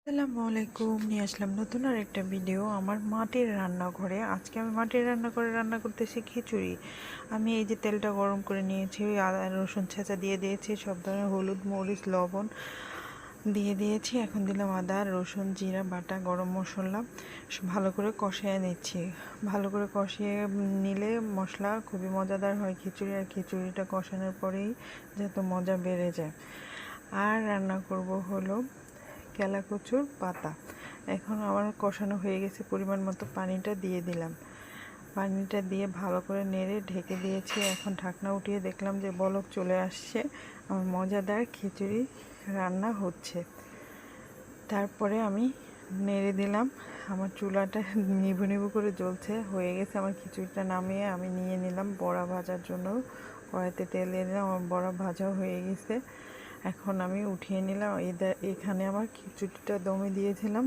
আসসালামু আলাইকুম, নিয়ে আসলাম নতুন আর একটা ভিডিও আমার মাটির রান্নাঘরে। আজকে আমি মাটির রান্নাঘরে রান্না করতেছি খিচুড়ি। আমি এই যে তেলটা গরম করে নিয়েছি, ওই আদা রসুন ছেঁচা দিয়ে দিয়েছি, সব ধরনের হলুদ মরিচ লবণ দিয়ে দিয়েছি। এখন দিলাম আদা রসুন জিরা বাটা গরম মশলা, ভালো করে কষিয়ে নিচ্ছি। ভালো করে কষিয়ে নিলে মশলা খুবই মজাদার হয় খিচুড়ি, আর খিচুড়িটা কষানোর পরেই যত মজা বেড়ে যায়। আর রান্না করব হলো কেলা কচুর পাতা। এখন আমার কষানো হয়ে গেছে, পরিমাণ মতো পানিটা দিয়ে দিলাম। পানিটা দিয়ে ভালো করে নেড়ে ঢেকে দিয়েছি। এখন ঢাকনা উঠিয়ে দেখলাম যে বলক চলে আসছে, আমার মজাদার খিচুড়ি রান্না হচ্ছে। তারপরে আমি নেড়ে দিলাম। আমার চুলাটা নিভু নিভু করে জ্বলছে, হয়ে গেছে। আমার খিচুড়িটা নামিয়ে আমি নিয়ে নিলাম বড়া ভাজার জন্য। কড়াইতে তেল দিয়ে দিলাম, আমার বড়া ভাজা হয়ে গেছে। এখন আমি উঠিয়ে নিলাম। এখানে আমার খিচুড়িটা দমে দিয়েছিলাম।